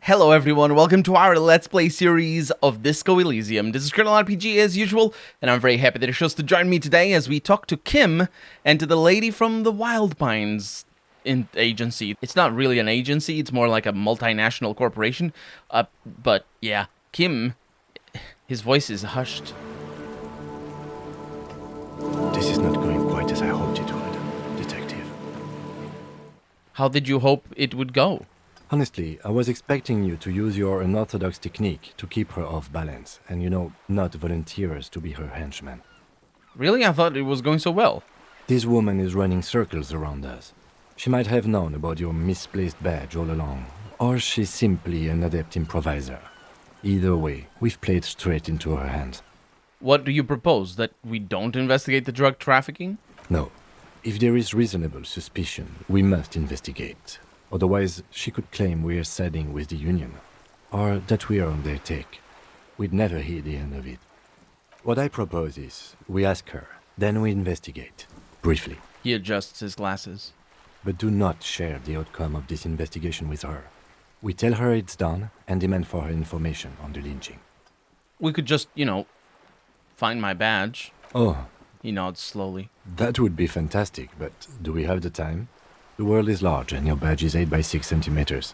Hello everyone, welcome to our Let's Play series of Disco Elysium. This is Colonel RPG as usual, and I'm very happy that you chose to join me today as we talk to Kim and to the lady from the Wild Pines agency. It's not really an agency, it's more like a multinational corporation. But yeah, Kim, his voice is hushed. This is not going quite as I hoped it would, Detective. How did you hope it would go? Honestly, I was expecting you to use your unorthodox technique to keep her off balance and, not volunteer us to be her henchman. Really? I thought it was going so well. This woman is running circles around us. She might have known about your misplaced badge all along, or she's simply an adept improviser. Either way, we've played straight into her hands. What do you propose? That we don't investigate the drug trafficking? No. If there is reasonable suspicion, we must investigate. Otherwise, she could claim we're siding with the Union, or that we're on their take. We'd never hear the end of it. What I propose is, we ask her, then we investigate, briefly. He adjusts his glasses. But do not share the outcome of this investigation with her. We tell her it's done, and demand for her information on the lynching. We could just, find my badge. Oh. He nods slowly. That would be fantastic, but do we have the time? The world is large and your badge is 8 by 6 centimeters.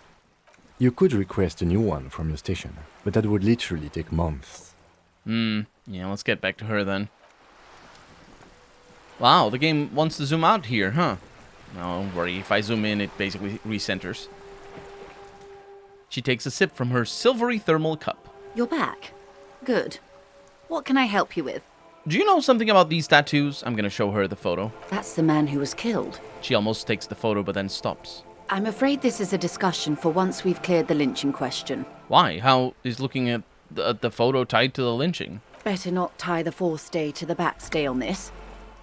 You could request a new one from your station, but that would literally take months. Yeah, let's get back to her then. Wow, the game wants to zoom out here, huh? No, don't worry, if I zoom in, it basically recenters. She takes a sip from her silvery thermal cup. You're back. Good. What can I help you with? Do you know something about these tattoos? I'm gonna show her the photo. That's the man who was killed. She almost takes the photo but then stops. I'm afraid this is a discussion for once we've cleared the lynching question. Why? How is looking at the photo tied to the lynching? Better not tie the forestay to the backstay on this.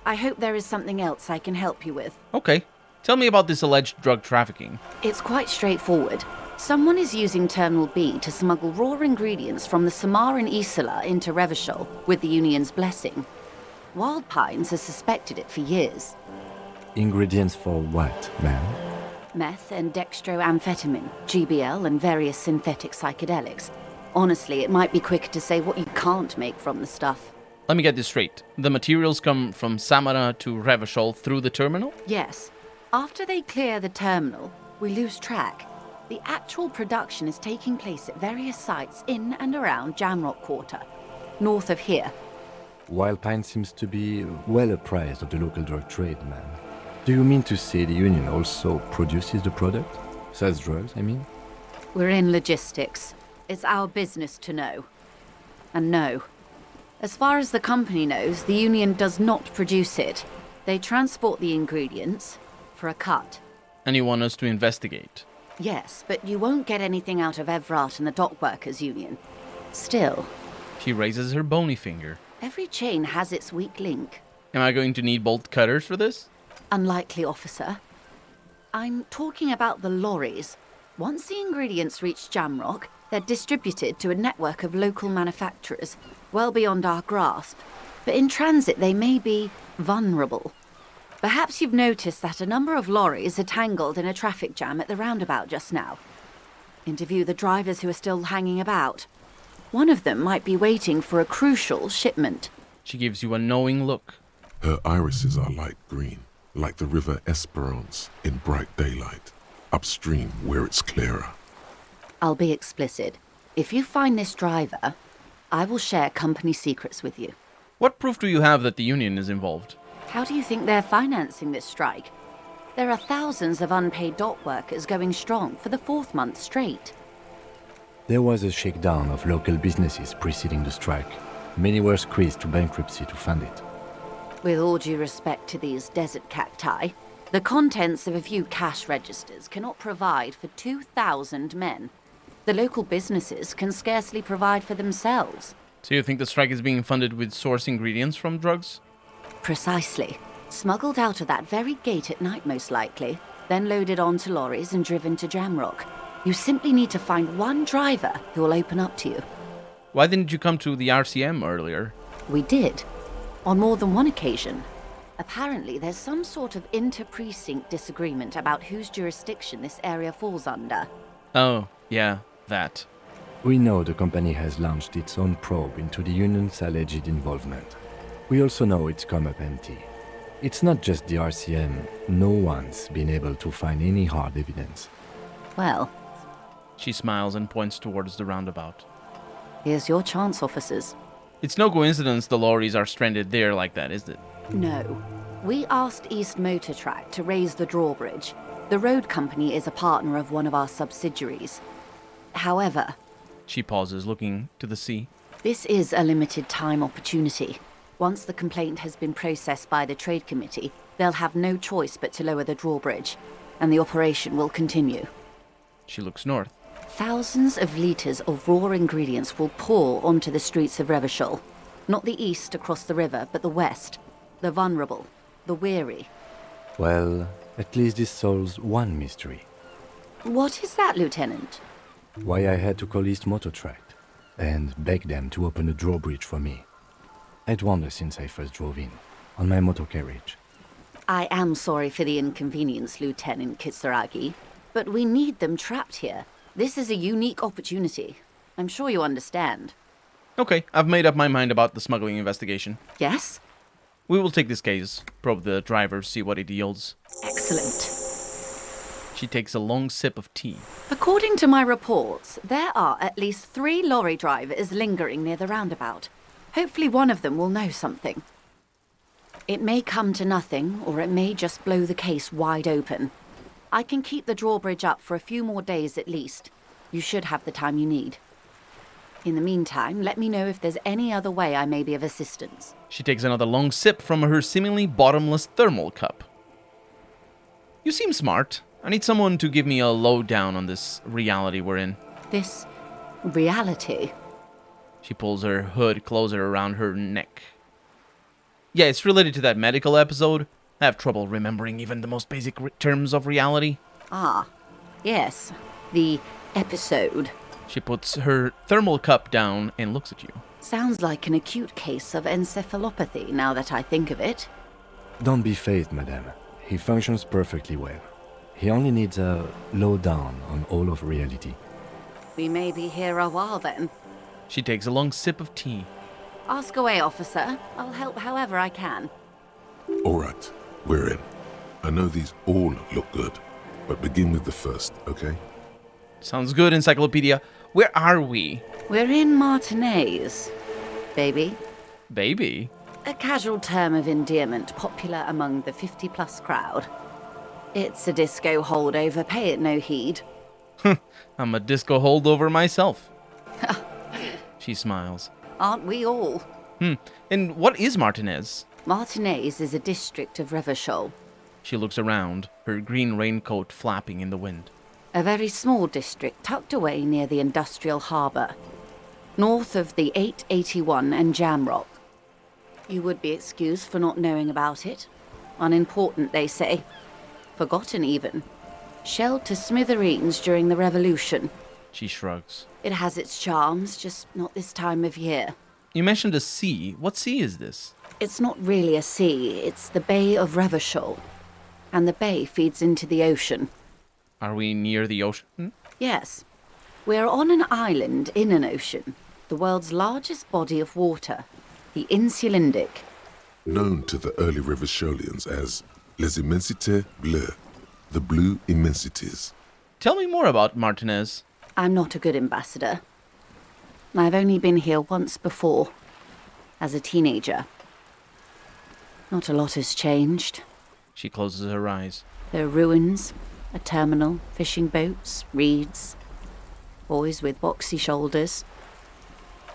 I hope there is something else I can help you with. Okay. Tell me about this alleged drug trafficking. It's quite straightforward. Someone is using Terminal B to smuggle raw ingredients from the Samar and Isola into Revachol with the Union's blessing. Wild Pines has suspected it for years. Ingredients for what, ma'am? Meth and dextroamphetamine, GBL, and various synthetic psychedelics. Honestly, it might be quicker to say what you can't make from the stuff. Let me get this straight. The materials come from Samara to Revachol through the terminal? Yes. After they clear the terminal, we lose track. The actual production is taking place at various sites in and around Jamrock Quarter, north of here. Wild Pine seems to be well apprised of the local drug trade, ma'am. Do you mean to say the Union also produces the product? Sells drugs, I mean? We're in logistics. It's our business to know. And no. As far as the company knows, the Union does not produce it. They transport the ingredients for a cut. And you want us to investigate? Yes, but you won't get anything out of Evrat and the Dock Workers Union. Still. She raises her bony finger. Every chain has its weak link. Am I going to need bolt cutters for this? Unlikely, officer. I'm talking about the lorries. Once the ingredients reach Jamrock, they're distributed to a network of local manufacturers, well beyond our grasp. But in transit, they may be vulnerable. Perhaps you've noticed that a number of lorries are tangled in a traffic jam at the roundabout just now. Interview the drivers who are still hanging about. One of them might be waiting for a crucial shipment. She gives you a knowing look. Her irises are light green, like the river Esperance in bright daylight, upstream where it's clearer. I'll be explicit. If you find this driver, I will share company secrets with you. What proof do you have that the Union is involved? How do you think they're financing this strike? There are thousands of unpaid dock workers going strong for the 4th month straight. There was a shakedown of local businesses preceding the strike. Many were squeezed to bankruptcy to fund it. With all due respect to these desert cacti, the contents of a few cash registers cannot provide for 2,000 men. The local businesses can scarcely provide for themselves. So you think the strike is being funded with source ingredients from drugs? Precisely. Smuggled out of that very gate at night, most likely, then loaded onto lorries and driven to Jamrock. You simply need to find one driver who will open up to you. Why didn't you come to the RCM earlier? We did. On more than one occasion. Apparently, there's some sort of inter-precinct disagreement about whose jurisdiction this area falls under. Oh, yeah. that? We know the company has launched its own probe into the Union's alleged involvement. We also know it's come up empty. It's not just the RCM. No one's been able to find any hard evidence. Well, She smiles and points towards the roundabout. here's your chance, officers. It's no coincidence the lorries are stranded there like that, is it? No. We asked East Motor Track to raise the drawbridge. The road company is a partner of one of our subsidiaries. However, She pauses, looking to the sea. this is a limited time opportunity. Once the complaint has been processed by the Trade Committee, they'll have no choice but to lower the drawbridge, and the operation will continue. She looks north. Thousands of litres of raw ingredients will pour onto the streets of Revachol. Not the east across the river, but the west. The vulnerable, the weary. Well, at least this solves one mystery. What is that, Lieutenant? Why I had to call East Motor Track and beg them to open the drawbridge for me. I'd wondered since I first drove in, on my motor carriage. I am sorry for the inconvenience, Lieutenant Kitsuragi, but we need them trapped here. This is a unique opportunity. I'm sure you understand. Okay, I've made up my mind about the smuggling investigation. Yes? We will take this case, probe the driver, see what it yields. Excellent. She takes a long sip of tea. According to my reports, there are at least 3 lorry drivers lingering near the roundabout. Hopefully one of them will know something. It may come to nothing, or it may just blow the case wide open. I can keep the drawbridge up for a few more days at least. You should have the time you need. In the meantime, let me know if there's any other way I may be of assistance. She takes another long sip from her seemingly bottomless thermal cup. You seem smart. I need someone to give me a lowdown on this reality we're in. This reality. She pulls her hood closer around her neck. Yeah, it's related to that medical episode. I have trouble remembering even the most basic terms of reality. Ah, yes. The episode. She puts her thermal cup down and looks at you. Sounds like an acute case of encephalopathy now that I think of it. Don't be phased, madame. He functions perfectly well. He only needs a lowdown on all of reality. We may be here a while then. She takes a long sip of tea. Ask away, officer. I'll help however I can. All right, we're in. I know these all look good, but begin with the first, okay? Sounds good, Encyclopedia. Where are we? We're in Martinez, baby. Baby? A casual term of endearment popular among the 50-plus crowd. It's a disco holdover, pay it no heed. I'm a disco holdover myself. She smiles. Aren't we all? And what is Martinez? Martinez is a district of Revachol. She looks around, her green raincoat flapping in the wind. A very small district tucked away near the industrial harbour, north of the 881 and Jamrock. You would be excused for not knowing about it. Unimportant, they say. Forgotten, even. Shelled to smithereens during the Revolution. She shrugs. It has its charms, just not this time of year. You mentioned a sea. What sea is this? It's not really a sea, it's the Bay of Revachol. And the bay feeds into the ocean. Are we near the ocean? Yes. We're on an island in an ocean, the world's largest body of water, the Insulindic. Known to the early Revacholians as Les Immensités Bleues, the Blue Immensities. Tell me more about Martinez. I'm not a good ambassador. I've only been here once before, as a teenager. Not a lot has changed. She closes her eyes. There are ruins, a terminal, fishing boats, reeds, boys with boxy shoulders.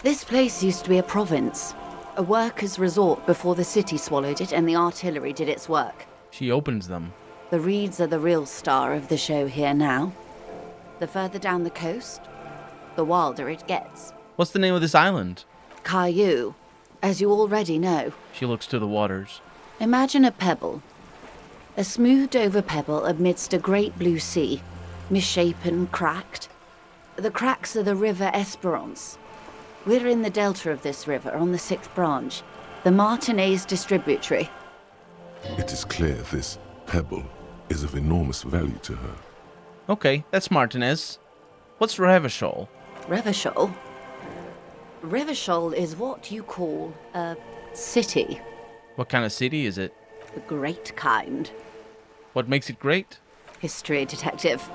This place used to be a province, a workers' resort before the city swallowed it and the artillery did its work. She opens them. The reeds are the real star of the show here now. The further down the coast, the wilder it gets. What's the name of this island? Caillou, as you already know. She looks to the waters. Imagine a pebble. A smoothed-over pebble amidst a great blue sea, misshapen, cracked. The cracks are the River Esperance. We're in the delta of this river, on the 6th branch, the Martinez distributary. It is clear this pebble is of enormous value to her. Okay, that's Martinez. What's Revachol? Revachol? Revachol is what you call a city. What kind of city is it? The great kind. What makes it great? History, detective.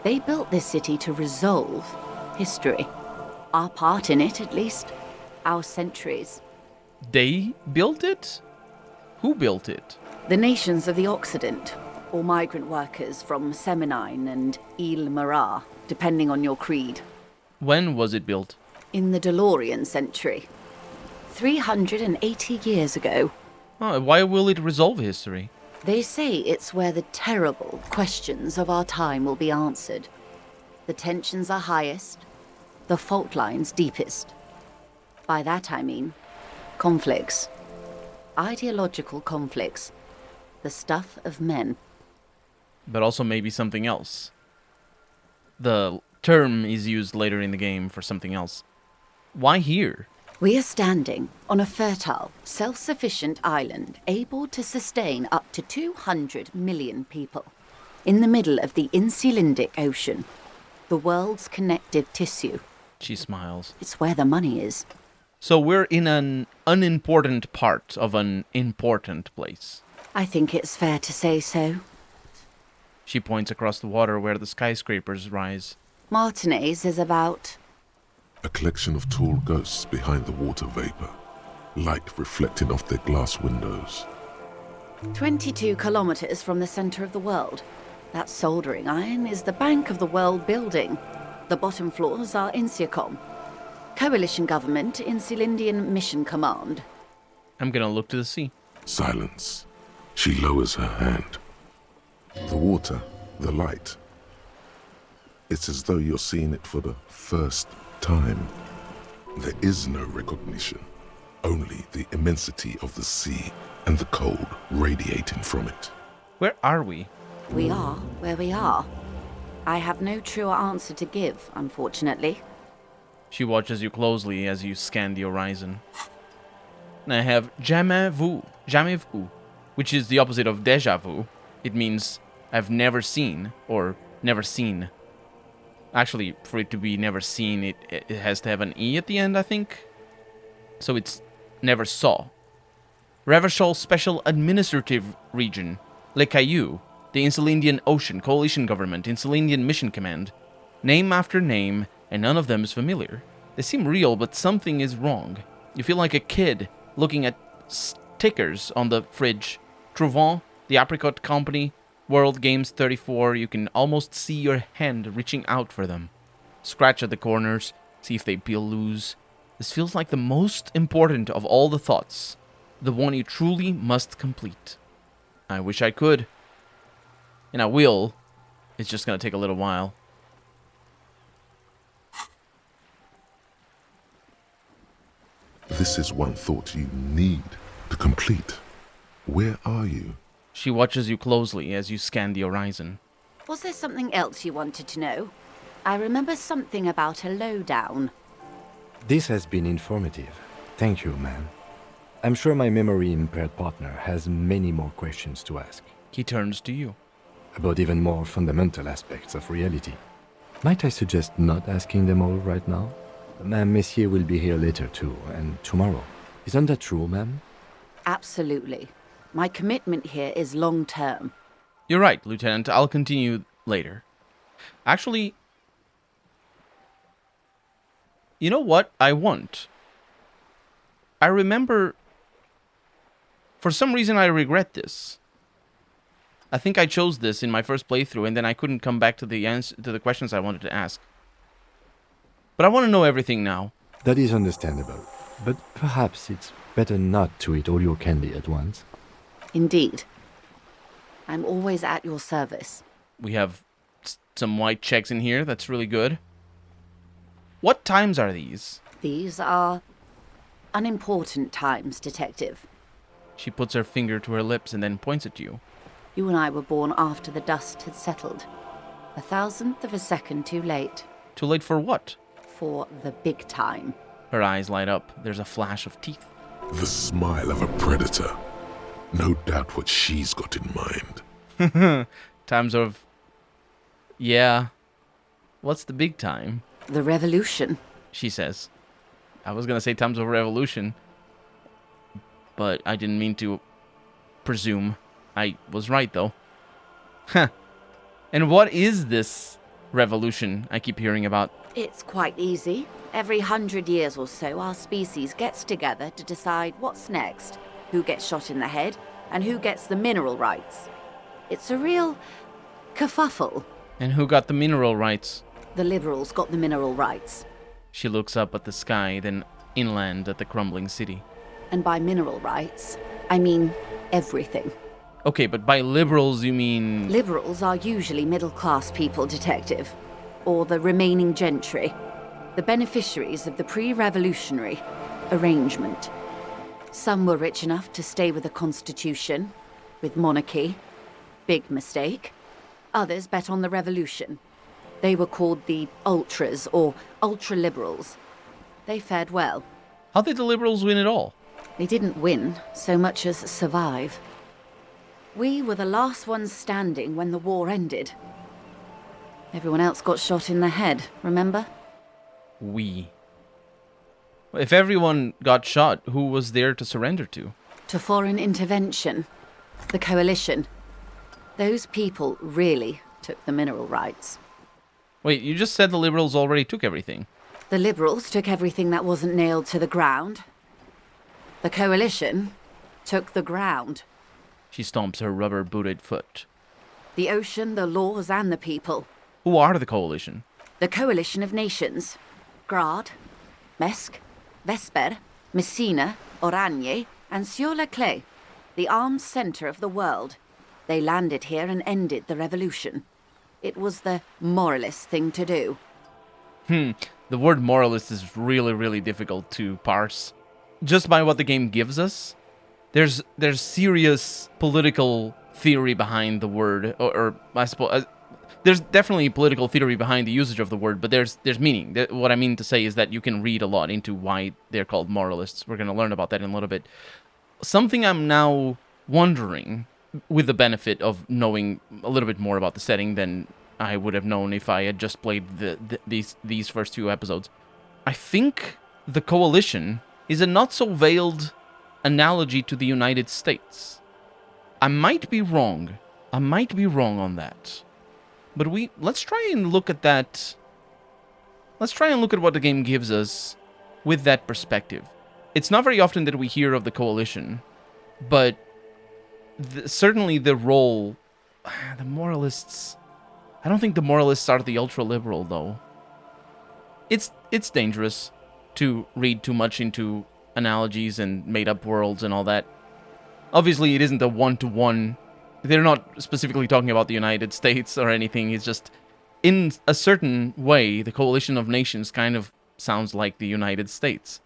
They built this city to resolve history. Our part in it, at least. Our centuries. They built it? Who built it? The nations of the Occident, or migrant workers from Semenine and Ile-Marat, depending on your creed. When was it built? In the DeLorean century. 380 years ago. Oh, why will it resolve history? They say it's where the terrible questions of our time will be answered. The tensions are highest, the fault lines deepest. By that I mean conflicts. Ideological conflicts. The stuff of men. But also maybe something else. The term is used later in the game for something else. Why here? We are standing on a fertile, self-sufficient island able to sustain up to 200 million people. In the middle of the Incidentally Ocean, the world's connective tissue. She smiles. It's where the money is. So we're in an unimportant part of an important place. I think it's fair to say so. She points across the water where the skyscrapers rise. Martinez is about... A collection of tall ghosts behind the water vapor, light reflecting off their glass windows. 22 kilometers from the center of the world. That soldering iron is the Bank of the World building. The bottom floors are Insiacom. Coalition government, Insulindian Mission Command. I'm gonna look to the sea. Silence. She lowers her hand. The water, the light. It's as though you're seeing it for the first time. There is no recognition, only the immensity of the sea and the cold radiating from it. Where are we? We are where we are. I have no truer answer to give, unfortunately. She watches you closely as you scan the horizon. And I have jamais vu, which is the opposite of déjà vu. It means I've never seen, or never seen. Actually, for it to be never seen, it has to have an E at the end, I think. So it's never saw. Revachol Special Administrative Region, Le Caillou, the Insulindian Ocean Coalition Government, Insulindian Mission Command. Name after name, and none of them is familiar. They seem real, but something is wrong. You feel like a kid looking at stickers on the fridge. Trouvant, the Apricot Company, World Games 34, you can almost see your hand reaching out for them. Scratch at the corners, see if they peel loose. This feels like the most important of all the thoughts. The one you truly must complete. I wish I could. And I will. It's just gonna take a little while. This is one thought you need to complete. Where are you? She watches you closely as you scan the horizon. Was there something else you wanted to know? I remember something about a lowdown. This has been informative. Thank you, ma'am. I'm sure my memory-impaired partner has many more questions to ask. He turns to you. About even more fundamental aspects of reality. Might I suggest not asking them all right now? Ma'am, Messier will be here later too, and tomorrow. Isn't that true, ma'am? Absolutely. My commitment here is long-term. You're right, Lieutenant. I'll continue later. Actually, you know what I want? I remember... For some reason, I regret this. I think I chose this in my first playthrough, and then I couldn't come back to the questions I wanted to ask. But I want to know everything now. That is understandable. But perhaps it's better not to eat all your candy at once. Indeed. I'm always at your service. We have some white checks in here. That's really good. What times are these? These are unimportant times, Detective. She puts her finger to her lips and then points at you. You and I were born after the dust had settled. 1,000th of a second too late. Too late for what? For the big time. Her eyes light up. There's a flash of teeth. The smile of a predator. No doubt what she's got in mind. Times of... Yeah. What's the big time? The revolution. She says. I was gonna say times of revolution, but I didn't mean to presume. I was right, though. Huh. And what is this revolution I keep hearing about? It's quite easy. Every 100 years or so, our species gets together to decide what's next, who gets shot in the head, and who gets the mineral rights. It's a real kerfuffle. And who got the mineral rights? The liberals got the mineral rights. She looks up at the sky, then inland at the crumbling city. And by mineral rights, I mean everything. Okay, but by liberals you mean... Liberals are usually middle-class people, Detective. Or the remaining gentry. The beneficiaries of the pre-revolutionary arrangement. Some were rich enough to stay with the Constitution, with monarchy. Big mistake. Others bet on the revolution. They were called the ultras, or ultra-liberals. They fared well. How did the liberals win it all? They didn't win so much as survive. We were the last ones standing when the war ended. Everyone else got shot in the head, remember? We. If everyone got shot, who was there to surrender to? To foreign intervention. The coalition. Those people really took the mineral rights. Wait, you just said the liberals already took everything. The liberals took everything that wasn't nailed to the ground. The coalition took the ground. She stomps her rubber-booted foot. The ocean, the laws, and the people. Who are the coalition? The coalition of nations. Grad, Mesk, Vesper, Messina, Oranje, and Sur-le-Clay. The armed center of the world. They landed here and ended the revolution. It was the moralist thing to do. The word moralist is really, really difficult to parse. Just by what the game gives us, there's serious political theory behind the word, or I suppose there's definitely political theory behind the usage of the word, but there's meaning. What I mean to say is that you can read a lot into why they're called moralists. We're going to learn about that in a little bit. Something I'm now wondering, with the benefit of knowing a little bit more about the setting than I would have known if I had just played these first two episodes. I think the coalition is a not-so-veiled analogy to the United States. I might be wrong. On that. But let's try and look at that. Let's try and look at what the game gives us with that perspective. It's not very often that we hear of the coalition, but certainly the role... The moralists... I don't think the moralists are the ultra-liberal, though. It's dangerous to read too much into analogies and made-up worlds and all that. Obviously, it isn't a one-to-one. They're not specifically talking about the United States or anything. It's just, in a certain way, the coalition of nations kind of sounds like the United States.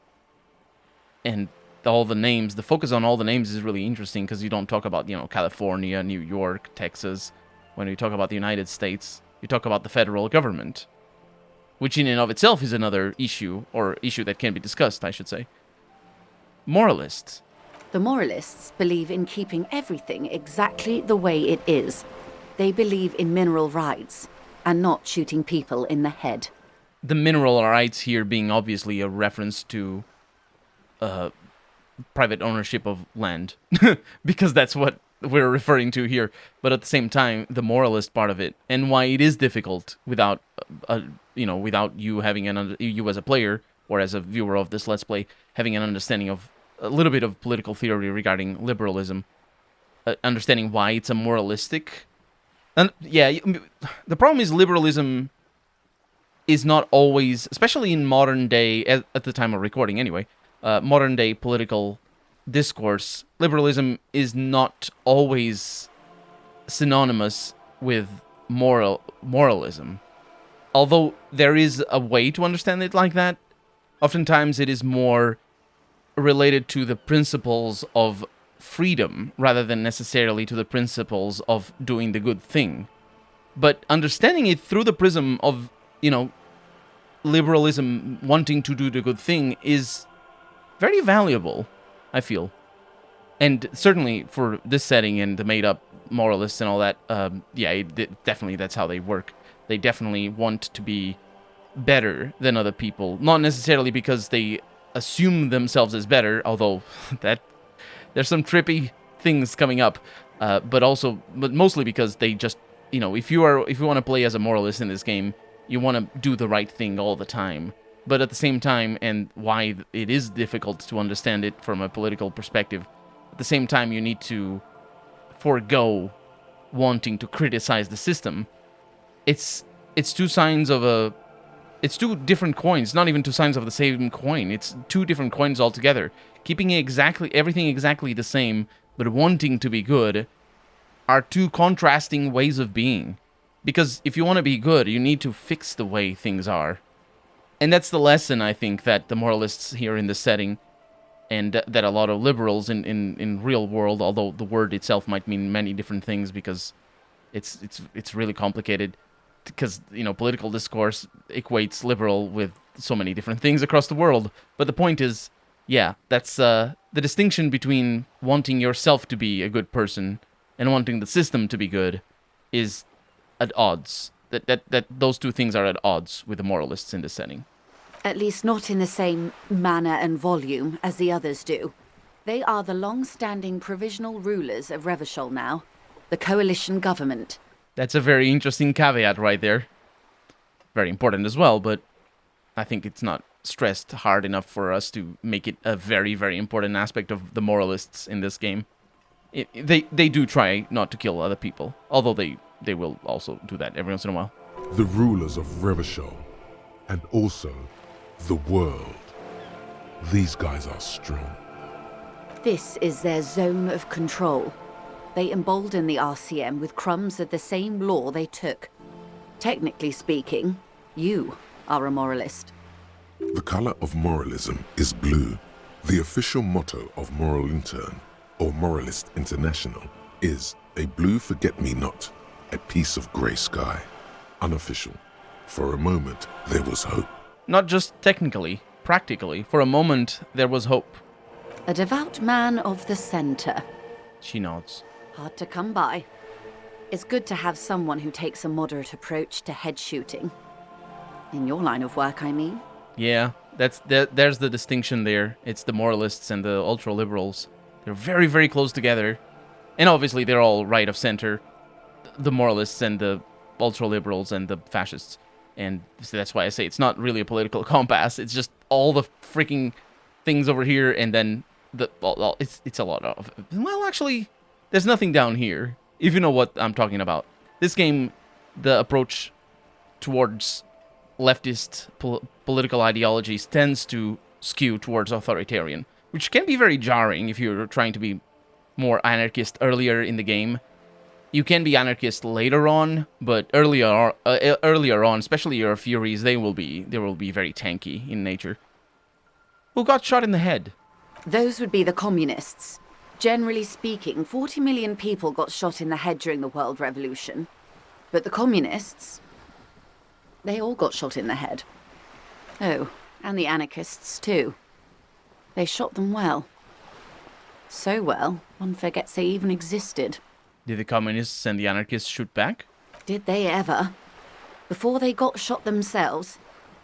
And all the names, the focus on all the names is really interesting because you don't talk about, California, New York, Texas. When you talk about the United States, you talk about the federal government, which in and of itself is another issue, or issue that can be discussed, I should say. Moralists. The moralists believe in keeping everything exactly the way it is. They believe in mineral rights, and not shooting people in the head. The mineral rights here being obviously a reference to private ownership of land, because that's what we're referring to here. But at the same time, the moralist part of it, and why it is difficult without, without you having you as a player or as a viewer of this Let's Play having an understanding of a little bit of political theory regarding liberalism, understanding why it's a moralistic. And yeah, the problem is liberalism is not always, especially in modern day, at the time of recording anyway, modern day political discourse, liberalism is not always synonymous with moralism. Although there is a way to understand it like that, oftentimes it is more related to the principles of freedom rather than necessarily to the principles of doing the good thing. But understanding it through the prism of, liberalism wanting to do the good thing is very valuable, I feel. And certainly for this setting and the made-up moralists and all that, definitely that's how they work. They definitely want to be better than other people. Not necessarily because they assume themselves as better, although that there's some trippy things coming up, but mostly because they just, if you want to play as a moralist in this game, you want to do the right thing all the time. But at the same time, and why it is difficult to understand it from a political perspective, at the same time you need to forego wanting to criticize the system. It's two sides of a... It's two different coins, not even two sides of the same coin. It's two different coins altogether. Keeping everything exactly the same, but wanting to be good, are two contrasting ways of being. Because if you want to be good, you need to fix the way things are. And that's the lesson, I think, that the moralists here in this setting, and that a lot of liberals in real world, although the word itself might mean many different things because it's really complicated, because, political discourse equates liberal with so many different things across the world. But the point is, yeah, that's the distinction between wanting yourself to be a good person and wanting the system to be good is at odds. That those two things are at odds with the moralists in this setting. At least not in the same manner and volume as the others do. They are the long-standing provisional rulers of Revachol now, the coalition government. That's a very interesting caveat right there. Very important as well, but I think it's not stressed hard enough for us to make it a very, very important aspect of the moralists in this game. They do try not to kill other people, although they will also do that every once in a while. The rulers of Revachol, and also the world. These guys are strong. This is their zone of control. They embolden the RCM with crumbs of the same law they took. Technically speaking, you are a moralist. The color of moralism is blue. The official motto of Moral Intern, or Moralist International, is a blue forget-me-not, a piece of grey sky. Unofficial. For a moment, there was hope. Not just technically, practically. For a moment, there was hope. A devout man of the center. She nods. Hard to come by. It's good to have someone who takes a moderate approach to head shooting. In your line of work, I mean. Yeah, there's the distinction there. It's the moralists and the ultra-liberals. They're very, very close together. And obviously, they're all right of center. The moralists and the ultra-liberals and the fascists. And so that's why I say it's not really a political compass. It's just all the freaking things over here, and then it's a lot of... Well, actually, there's nothing down here, if you know what I'm talking about. This game, the approach towards leftist political ideologies tends to skew towards authoritarian, which can be very jarring if you're trying to be more anarchist earlier in the game. You can be anarchist later on, but earlier on, especially your Furies, they will be very tanky in nature. Who got shot in the head? Those would be the communists. Generally speaking, 40 million people got shot in the head during the World Revolution. But the communists, they all got shot in the head. Oh, and the anarchists too. They shot them well. So well, one forgets they even existed. Did the communists and the anarchists shoot back? Did they ever? Before they got shot themselves,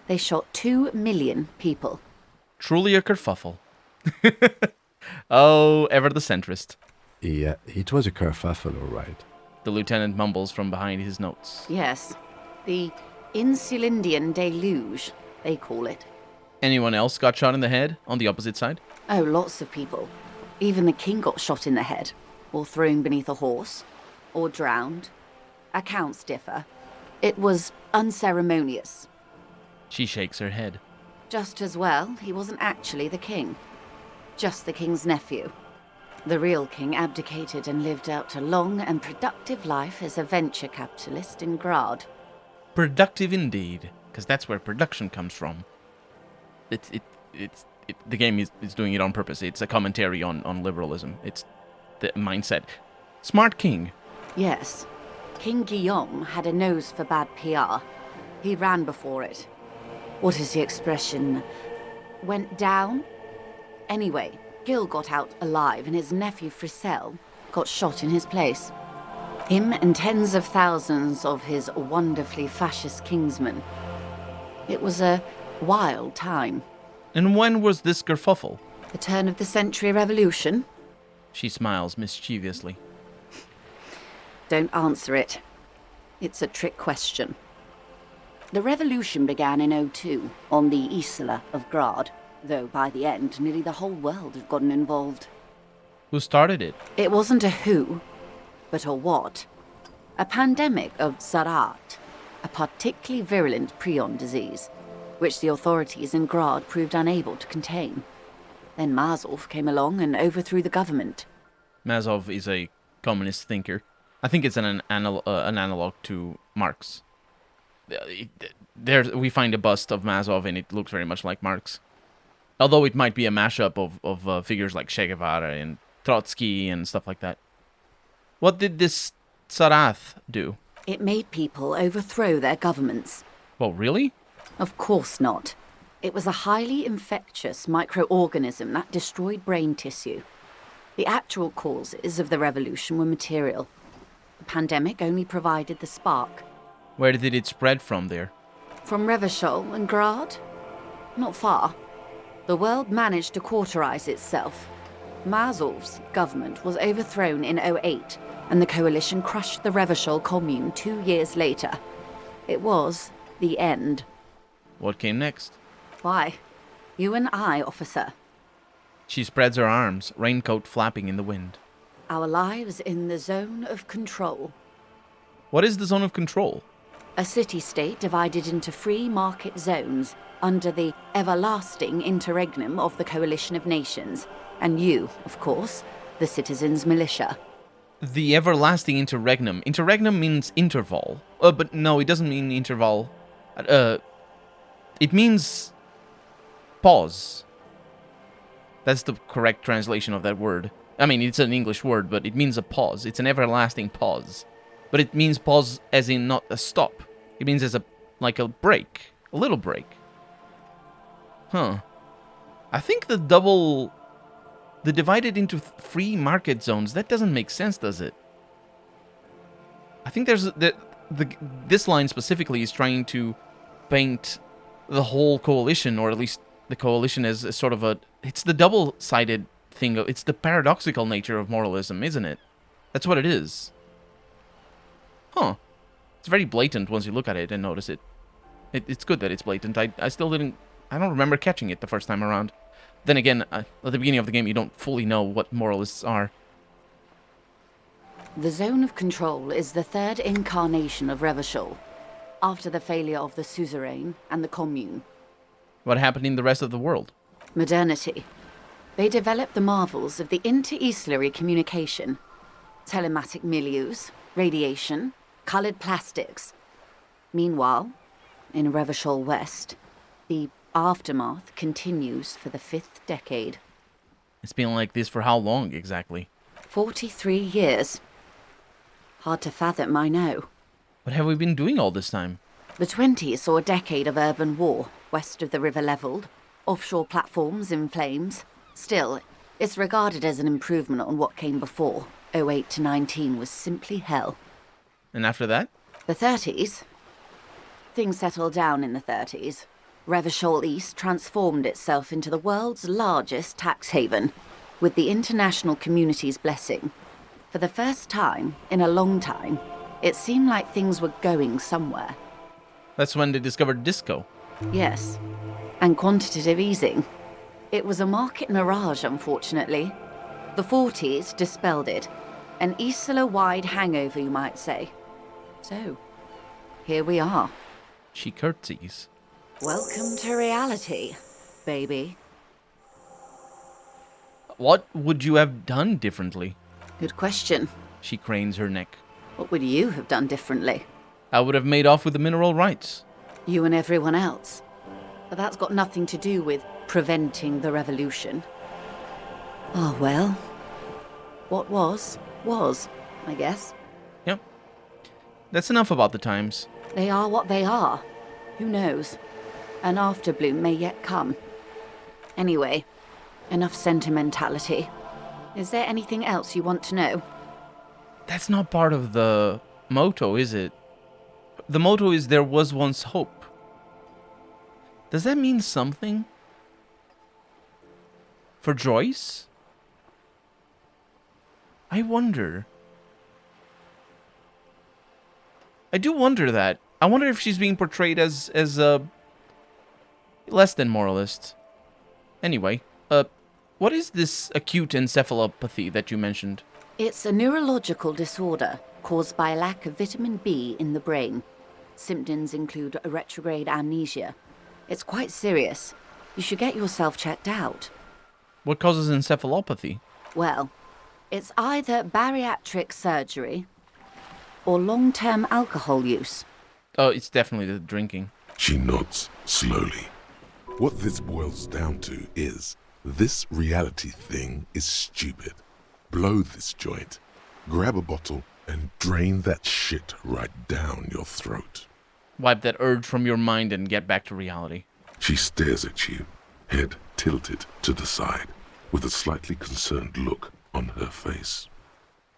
they shot 2 million people. Truly a kerfuffle. Oh, ever the centrist. Yeah, it was a kerfuffle, all right. The lieutenant mumbles from behind his notes. Yes, the Insulindian deluge, they call it. Anyone else got shot in the head on the opposite side? Oh, lots of people. Even the king got shot in the head, or thrown beneath a horse, or drowned. Accounts differ. It was unceremonious. She shakes her head. Just as well, he wasn't actually the king. Just the king's nephew. The real king abdicated and lived out a long and productive life as a venture capitalist in Grad. Productive indeed, because that's where production comes from. The game is doing it on purpose. It's a commentary on liberalism. It's the mindset. Smart king. Yes. King Guillaume had a nose for bad PR. He ran before it. What is the expression? Went down? Anyway, Gil got out alive and his nephew Frisell got shot in his place. Him and tens of thousands of his wonderfully fascist kingsmen. It was a wild time. And when was this kerfuffle? The turn of the century revolution? She smiles mischievously. Don't answer it. It's a trick question. The revolution began in '02 on the Isla of Grad, though by the end, nearly the whole world had gotten involved. Who started it? It wasn't a who, but a what. A pandemic of Zarat, a particularly virulent prion disease, which the authorities in Grad proved unable to contain. Then Mazov came along and overthrew the government. Mazov is a communist thinker. I think it's an analog to Marx. There we find a bust of Mazov, and it looks very much like Marx. Although it might be a mashup of figures like Che Guevara and Trotsky and stuff like that. What did this Sarath do? It made people overthrow their governments. Well, really? Of course not. It was a highly infectious microorganism that destroyed brain tissue. The actual causes of the revolution were material. The pandemic only provided the spark. Where did it spread from there? From Revachol and Grad? Not far. The world managed to cauterize itself. Mazov's government was overthrown in '08, and the coalition crushed the Revachol commune 2 years later. It was the end. What came next? Why? You and I, officer. She spreads her arms, raincoat flapping in the wind. Our lives in the zone of control. What is the zone of control? A city-state divided into free market zones under the everlasting interregnum of the Coalition of Nations. And you, of course, the citizens' militia. The everlasting interregnum. Interregnum means interval. But no, it doesn't mean interval. It means pause. That's the correct translation of that word. I mean, it's an English word, but it means a pause. It's an everlasting pause. But it means pause as in not a stop. It means as like a break. A little break. Huh. I think the divided into free market zones, that doesn't make sense, does it? I think there's this line specifically is trying to paint the whole coalition, or at least the coalition, as a sort of it's the double-sided thing. It's the paradoxical nature of moralism, isn't it? That's what it is. Huh. It's very blatant once you look at it and notice it. It's good that it's blatant. I don't remember catching it the first time around. Then again, at the beginning of the game, you don't fully know what moralists are. The zone of control is the third incarnation of Revachol, after the failure of the suzerain and the commune. What happened in the rest of the world? Modernity. They developed the marvels of the inter-islary communication, telematic milieus, radiation, colored plastics. Meanwhile, in Revachol West, the aftermath continues for the 5th decade. It's been like this for how long, exactly? 43 years. Hard to fathom, I know. What have we been doing all this time? The 20s saw a decade of urban war, west of the river leveled, offshore platforms in flames. Still, it's regarded as an improvement on what came before. '08 to '19 was simply hell. And after that? The 30s? Things settled down in the 30s. Revachol East transformed itself into the world's largest tax haven, with the international community's blessing. For the first time in a long time, it seemed like things were going somewhere. That's when they discovered disco. Yes, and quantitative easing. It was a market mirage, unfortunately. The 40s dispelled it. An Isla-wide hangover, you might say. So, here we are. She curtsies. Welcome to reality, baby. What would you have done differently? Good question. She cranes her neck. What would you have done differently? I would have made off with the mineral rights. You and everyone else. But that's got nothing to do with preventing the revolution. Oh, well. What was, I guess. Yep. That's enough about the times. They are what they are. Who knows? An afterbloom may yet come. Anyway, enough sentimentality. Is there anything else you want to know? That's not part of the motto, is it? The motto is there was once hope. Does that mean something? For Joyce? I wonder. I do wonder that. I wonder if she's being portrayed as a less than moralist. Anyway, what is this acute encephalopathy that you mentioned? It's a neurological disorder caused by a lack of vitamin B in the brain. Symptoms include a retrograde amnesia. It's quite serious. You should get yourself checked out. What causes encephalopathy? Well, it's either bariatric surgery or long-term alcohol use. Oh, it's definitely the drinking. She nods slowly. What this boils down to is, this reality thing is stupid. Blow this joint, grab a bottle, and drain that shit right down your throat. Wipe that urge from your mind and get back to reality. She stares at you, head tilted to the side, with a slightly concerned look on her face.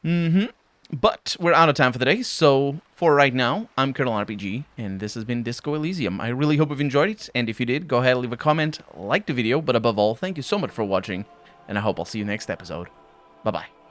But we're out of time for the day, so for right now, I'm Colonel RPG, and this has been Disco Elysium. I really hope you've enjoyed it, and if you did, go ahead and leave a comment, like the video, but above all, thank you so much for watching, and I hope I'll see you next episode. Bye-bye.